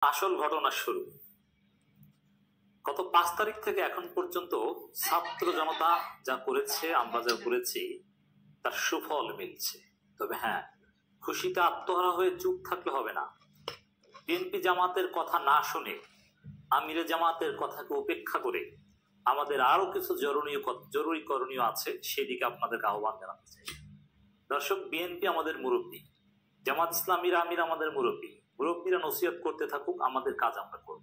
আসল ঘটনা শুরু। গত 5 তারিখ থেকে এখন পর্যন্ত ছাত্র জনতা যা করেছে, আমরা যা করেছি, তার সুফল মিলছে। তবে হ্যাঁ, খুশিতে আত্মহারা হয়ে চুপ থাকলে হবে না। বিএনপি জামাতের কথা না শুনে, আমিরে জামাতের কথাকে উপেক্ষা করে আমাদের আরো কিছু জরুরি করণীয় আছে, সেদিকে আপনাদেরকে আহ্বান জানাতে চাই। দর্শক, বিএনপি আমাদের মুরব্বী, জামাত ইসলামীর আমির আমাদের মুরব্বী। মুরব্বীরা নসিহত করতে থাকুক, আমাদের কাজ আমরা করব।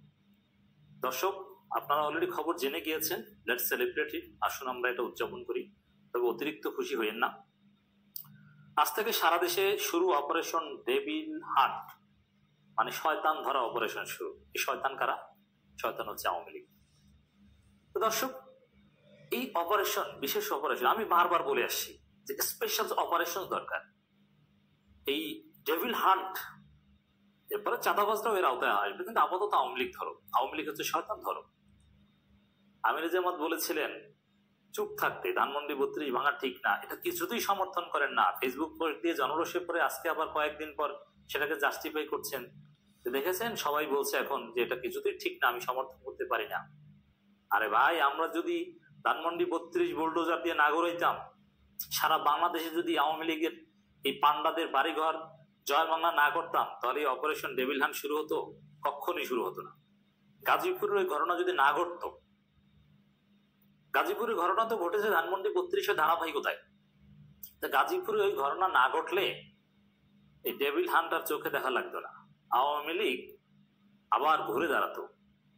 দর্শক, আপনারা অলরেডি খবর জেনে গিয়েছেন। লেটস সেলিব্রেট ইট। আসুন আমরা এটা উদযাপন করি, তবে অতিরিক্ত খুশি হইয়েন না। আজ থেকে সারা দেশে শুরু অপারেশন ডেভিল হান্ট, মানে শয়তান ধরা অপারেশন শুরু। এই শয়তান কারা? শয়তান হচ্ছে আওয়ামী লীগ। তো দর্শক, এই অপারেশন, বিশেষ অপারেশন, আমি বারবার বলে আসছি যে স্পেশাল অপারেশন দরকার। এই ডেভিল হান্ট, এরপরে চাঁদাবাজরাও এর আওতায় আসবে, কিন্তু আপাতত আওয়ামী লীগ ধরো। আওয়ামী লীগ হচ্ছে শয়তান ধরো। আমির জামাত বলেছিলেন চুপ থাকতে, ধানমন্ডি 32 ভাঙা ঠিক না, এটা কিছুতেই সমর্থন করেন না। ফেসবুক পোস্ট দিয়ে জনরোষে পরে আজকে আবার কয়েকদিন পর সেটাকে জাস্টিফাই করছেন। দেখেছেন, সবাই বলছে এখন যে এটা কিছুতেই ঠিক না, আমি সমর্থন করতে পারি না। আরে ভাই, আমরা যদি ধানমন্ডি 32 বুলডোজার দিয়ে না গড়াইতাম, সারা বাংলাদেশে যদি আওয়ামী লীগের এই পান্ডাদের বাড়িঘর জয় বাংলা না করতাম, তাহলে অপারেশন ডেভিল হান্ট শুরু হতো? কখনই শুরু হতো না। গাজীপুরের ওই ঘটনা যদি না ঘটতো, গাজীপুরের ঘটনা তো ঘটেছে ধানমন্ডি 32 ধারাবাহিকতায়। গাজীপুরে ওই ঘটনা না ঘটলে এই ডেভিল হান্ট আর চোখে দেখা লাগতো না। আওয়ামী লীগ আবার ঘুরে দাঁড়াতো।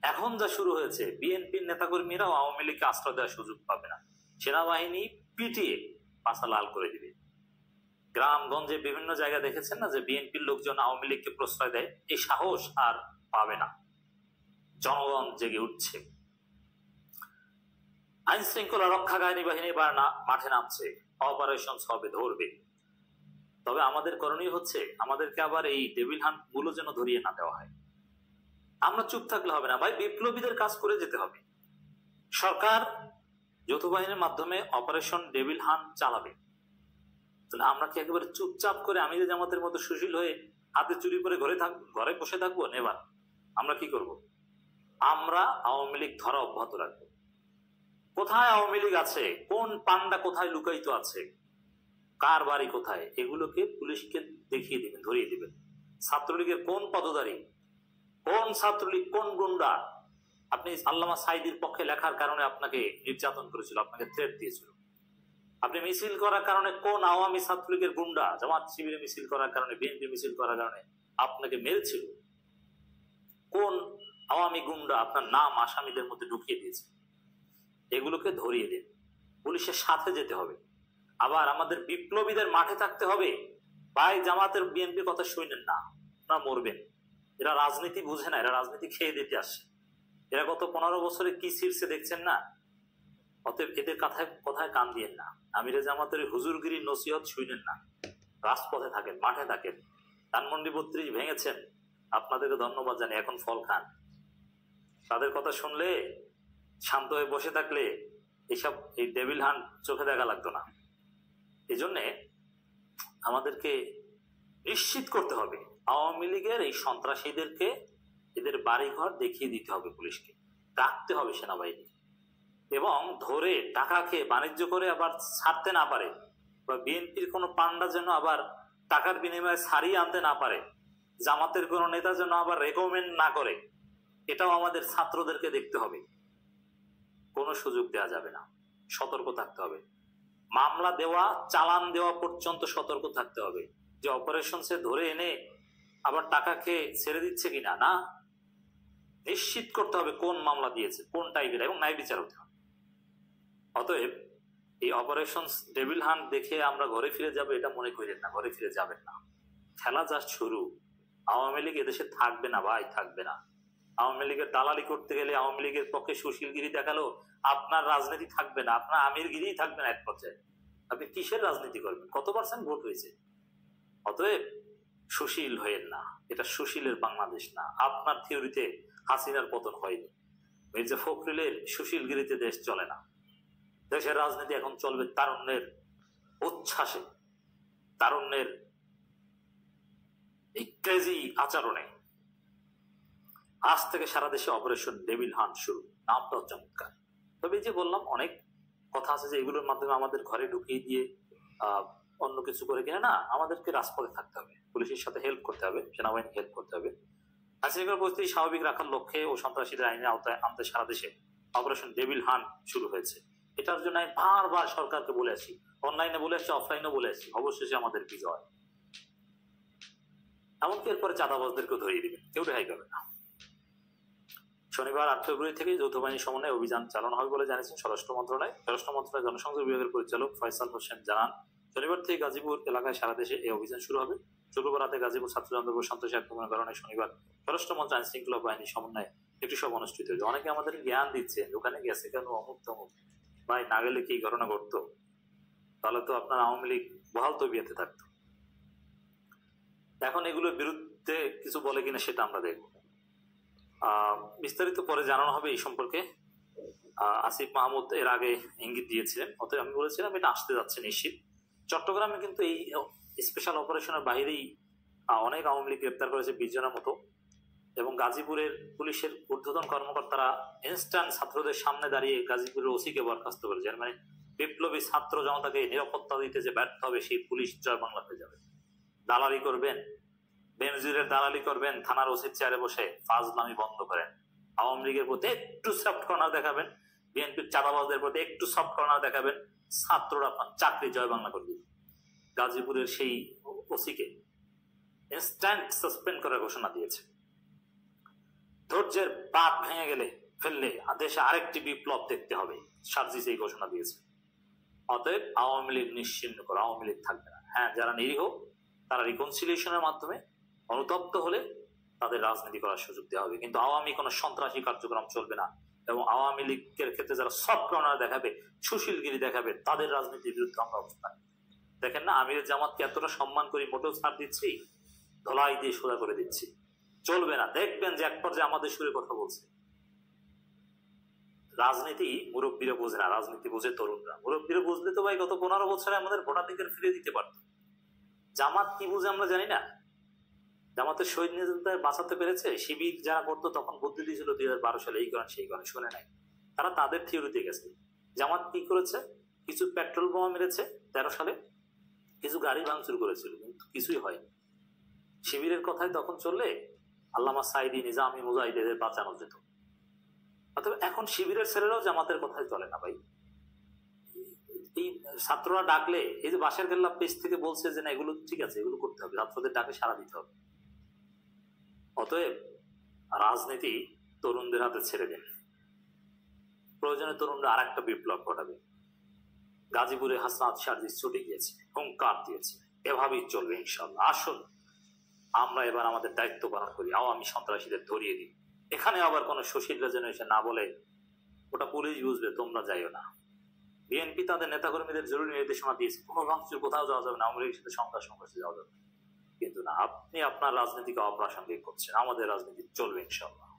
এখন যা শুরু হয়েছে, বিএনপির নেতাকর্মীরাও আওয়ামী লীগকে আশ্রয় দেওয়ার সুযোগ পাবে না। সেনাবাহিনী পিটিয়ে পাছা লাল করে দিবে। গ্রামগঞ্জে বিভিন্ন জায়গায় দেখেছেন না যে বিএনপির লোকজন আওয়ামী লীগকে প্রশ্রয় দেয়? এই সাহস আর পাবে না। জনগণ জেগে উঠছে। আইন শৃঙ্খলা রক্ষাকারী বাহিনী এবার মাঠে নামছে, অপারেশন হবে, ধরবে। তবে আমাদের করণীয় হচ্ছে আমাদেরকে আবার এই ডেভিল হান্ট গুলো যেন ধরিয়ে না দেওয়া হয়। আমরা চুপ থাকলে হবে না ভাই, বিপ্লবীদের কাজ করে যেতে হবে। সরকার যৌথ বাহিনীর মাধ্যমে অপারেশন ডেভিল হান্ট চালাবে। তাহলে আমরা কি একেবারে চুপচাপ করে আমিরে জামাতের মতো সুশীল হয়ে হাতে চুরি করে ঘরে বসে থাকবো? নেবার। আমরা কি করব? আমরা আওয়ামী লীগ ধরা অব্যাহত রাখবো। কোথায় আওয়ামী লীগ আছে, কোন পান্ডা কোথায় লুকায়িত আছে, কার বাড়ি কোথায়, এগুলোকে পুলিশকে দেখিয়ে দিবেন, ধরিয়ে দিবেন। ছাত্রলীগের কোন পদধারী, কোন ছাত্রলীগ, কোন গুন্ডা আপনি আল্লামা সাইদির পক্ষে লেখার কারণে আপনাকে নির্যাতন করেছিল, আপনাকে থ্রেট দিয়েছিল। আপনি মিছিল করার কারণে কোন আওয়ামী ছাত্রলীগের গুন্ডা জামাত শিবিরে মিছিল করার কারণে, বিএনপি মিছিল করার কারণে আপনাকে মেরেছিল? কোন আওয়ামী গুন্ডা আপনার নাম আসামিদের মধ্যে ঢুকিয়ে দিয়েছে? এগুলোকে ধরিয়ে দিন। পুলিশের সাথে যেতে হবে। আবার আমাদের বিপ্লবীদের মাঠে থাকতে হবে। ভাই, জামাতের বিএনপির কথা শুনেন না, আপনারা মরবেন। এরা রাজনীতি বুঝে না, এরা রাজনীতি খেয়ে দিতে আসে। এরা গত 15 বছরে কি ছিড়ছে দেখছেন না? অতএব এদের কথায় কান দিয়েন না। আমিরে জামাতের হুজুরগিরি নসিহত শুনেন না। রাজপথে থাকেন, মাঠে থাকেন। ধানমন্ডি 32 ভেঙেছেন, আপনাদেরকে ধন্যবাদ জানি। এখন ফল খান। তাদের কথা শুনলে, শান্ত হয়ে বসে থাকলে এইসব এই ডেভিল হান্ট চোখে দেখা লাগতো না। এই জন্যে আমাদেরকে নিশ্চিত করতে হবে আওয়ামী লীগের এই সন্ত্রাসীদেরকে এদের বাড়িঘর দেখিয়ে দিতে হবে, পুলিশকে ডাকতে হবে, সেনাবাহিনী, এবং ধরে টাকা খেয়ে বাণিজ্য করে আবার ছাড়তে না পারে, বা বিএনপির কোনো পান্ডা যেন আবার টাকার বিনিময়ে ছাড়িয়ে আনতে না পারে, জামাতের কোনো নেতা যেন আবার রেকমেন্ড না করে, এটাও আমাদের ছাত্রদেরকে দেখতে হবে। কোনো সুযোগ দেওয়া যাবে না, সতর্ক থাকতে হবে। মামলা দেওয়া, চালান দেওয়া পর্যন্ত সতর্ক থাকতে হবে যে অপারেশন সে ধরে এনে আবার টাকা খেয়ে ছেড়ে দিচ্ছে কিনা। না, নিশ্চিত করতে হবে কোন মামলা দিয়েছে, কোন টাইপের, এবং ন্যায় বিচার হতে হবে। অতএব এই অপারেশন ডেভিল হান্ট দেখে আমরা ঘরে ফিরে যাবো, এটা মনে করেন না। ঘরে ফিরে যাবেন না, খেলা জাস্ট শুরু। আওয়ামী লীগ এদেশে থাকবে না ভাই, থাকবে না। আওয়ামী লীগের দালালি করতে গেলে, আওয়ামী লীগের পক্ষে সুশীলগিরি দেখালো, আপনার রাজনীতি থাকবে না, আপনার আমিরগিরি থাকবে না। এক পর্যায়ে আপনি কিসের রাজনীতি করবেন? কত % ভোট হয়েছে? অতএব সুশীল হয়েন না, এটা সুশীলের বাংলাদেশ না। আপনার থিওরিতে হাসিনার পতন হয়নি। মির্জা ফখরুলের সুশীলগিরিতে দেশ চলে না। দেশের রাজনীতি এখন চলবে তারুণ্যের উচ্ছ্বাসে, তারুণ্যের এই ক্রেজি আচরণে। আজ থেকে সারা দেশে অপারেশন ডেভিল হান্ট শুরু। নামটাও চমৎকার। তবে এই যে বললাম, অনেক কথা আছে যে এগুলোর মাধ্যমে আমাদের ঘরে ঢুকিয়ে দিয়ে অন্য কিছু করে কিনা না, আমাদেরকে রাজপথে থাকতে হবে, পুলিশের সাথে হেল্প করতে হবে, সেনাবাহিনী হেল্প করতে হবে। আইনশৃঙ্খলা পরিস্থিতি স্বাভাবিক রাখার লক্ষ্যে ও সন্ত্রাসীদের আইনের আওতায় আনতে সারা দেশে অপারেশন ডেভিল হান্ট শুরু হয়েছে। এটার জন্য আমি বারবার সরকারকে বলে আসি, অনলাইনে বলে আসছি, অফলাইনে বলে আসছি, অবশেষে আমাদের বিজয়। এমনকি এরপরে চাঁদাবাজদেরকেও ধরিয়ে দিবেন, কেউ রেহাই পাবে না। শনিবার 8 ফেব্রুয়ারি থেকে যৌথ বাহিনীর সমন্বয়ে অভিযান চালানো হবে বলে জানিয়েছেন স্বরাষ্ট্র মন্ত্রণালয়। স্বরাষ্ট্র মন্ত্রণালয়ের জনসংযোগ বিভাগের পরিচালক ফয়সাল হোসেন জানান, শনিবার থেকে গাজীপুর এলাকায় সারা দেশে এই অভিযান শুরু হবে। শুক্রবার রাতে গাজীপুর ছাত্র আন্দোলন সন্ত্রাসী আক্রমণের কারণে শনিবার স্বরাষ্ট্র মন্ত্রণালয় আইন শৃঙ্খলা বাহিনীর সমন্বয়ে একটি সভা অনুষ্ঠিত হয়েছে। অনেকে আমাদের জ্ঞান দিচ্ছে, দোকানে গেছে কেন, অমুক তমুক। ভাই, না গেলে কি ঘটনা ঘটতো? তাহলে তো আপনার আওয়ামী লীগ বহাল তবিয়তে থাকতো। এখন এগুলোর বিরুদ্ধে কিছু বলে কিনা সেটা আমরা দেখব। বিস্তারিত পরে জানানো হবে এই সম্পর্কে। আসিফ মাহমুদ এর আগে ইঙ্গিত দিয়েছিলেন, অতএব আমি বলেছিলাম এটা আসতে যাচ্ছে নিশ্চিত। চট্টগ্রামে কিন্তু এই স্পেশাল অপারেশনের বাইরেই অনেক আওয়ামী লীগ গ্রেপ্তার করেছে 20 জনের মতো, এবং গাজীপুরের পুলিশের ঊর্ধ্বতন কর্মকর্তারা ইনস্ট্যান্ট ছাত্রদের সামনে দাঁড়িয়ে গাজীপুরের ওসিকে বরখাস্ত করেছেন। মানে বিপ্লবী ছাত্র জনতাকে নিরাপত্তা দিতে যে ব্যর্থ হবে সেই পুলিশ জয় বাংলা হয়ে যাবে। দালালি করবেন, বেনজিরের দালালি করবেন, থানার ওসির চেয়ারে বসে ফাজলামি বন্ধ করেন। আওয়ামী লীগের প্রতি একটু সফট কর্নার দেখাবেন, বিএনপির চাঁদাবাজদের প্রতি একটু সফট কর্নার দেখাবেন, ছাত্ররা আপনার চাকরি জয় বাংলা করবে। গাজীপুরের সেই ওসিকে ইনস্ট্যান্ট সাসপেন্ড করার ঘোষণা দিয়েছে। ধৈর্যের বাঁধ ভেঙে গেলে ফেললে দেশে আরেকটি বিপ্লব দেখতে হবে, সার্জিস এই ঘোষণা দিয়েছে। অতএব আওয়ামী লীগ নিশ্চিহ্ন করো, আওয়ামী লীগ থাকবে না। হ্যাঁ, যারা নিরীহ তারা রিকনসিলিয়েশনের মাধ্যমে অনুতপ্ত হলে তাদের রাজনীতি করার সুযোগ দেওয়া হবে, কিন্তু আওয়ামী কোনো সন্ত্রাসী কার্যক্রম চলবে না। এবং আওয়ামী লীগের ক্ষেত্রে যারা সফট কর্নার দেখাবে, সুশীলগিরি দেখাবে, তাদের রাজনীতির বিরুদ্ধে আমরা অবস্থান। দেখেন না, আমিরের জামাতকে এতটা সম্মান করি, মোটেও ছাড় দিচ্ছি, ধলাই দিয়ে সোজা করে দিচ্ছি, চলবে না। দেখবেন যে এক পর্যায়ে আমাদের সুরে কথা বলছে। রাজনীতি মুরব্বীরা বোঝে না, রাজনীতি বোঝে তরুণরা। মুরব্বীরা বুঝলে তো ভাই গত 15 বছরে আমাদের ভোটাধিকার ফিরে দিতে পারত। জামাত কি বুঝে আমরা জানি না। জামাতের শহীদ নির্যাতন বাঁচাতে পেরেছে। শিবির যারা করতো তখন বুদ্ধি দিয়েছিল 2012 সালে এই করেন সেই করেন, শুনে নাই। তারা তাদের থিওরিতে গেছে। জামাত কি করেছে? কিছু পেট্রোল বোমা মেরেছে 13 সালে, কিছু গাড়ি ভাঙচুর করেছিল, কিন্তু কিছুই হয়নি। শিবিরের কথায় তখন চললে আল্লামা সাইদি, নিজামী, মুজাহিদের বাঁচানো যেত। অথবা এখন শিবিরের ছেলেরাও জামাতের কথায় চলে না ভাই। এই ছাত্ররা ডাকলে, এই যে বাঁশের কেল্লা পেজ থেকে বলছে যে না এগুলো ঠিক আছে, এগুলো করতে হবে, ছাত্রদের ডাকে সাড়া দিতে হবে। অতএব রাজনীতি তরুণদের হাতে ছেড়ে দিন। প্রয়োজনে তরুণরা আর একটা বিপ্লব ঘটাবে। গাজীপুরে হাসনাত সার্জিস ছুটে গিয়েছে, হুঙ্কার দিয়েছে, এভাবেই চলবে ইনশাল্লাহ। আসুন আমরা এবার আমাদের দায়িত্ব পালন করি, আওয়ামী সন্ত্রাসীদের ধরিয়ে দিই। এখানে আবার কোনো সুশীলরা যেন এসে না বলে ওটা পুলিশ বুঝবে, তোমরা যাইও না। বিএনপি তাদের নেতাকর্মীদের জরুরি নির্দেশনা দিয়েছে, কোনো ভাঙচুর কোথাও যাওয়া যাবে না, আওয়ামী লীগের সাথে সংঘর্ষে যাওয়া যাবে। কিন্তু না, আপনি আপনার রাজনীতিকে অপ্রাসঙ্গিক করছেন। আমাদের রাজনীতি চলবে ইনশাল্লাহ।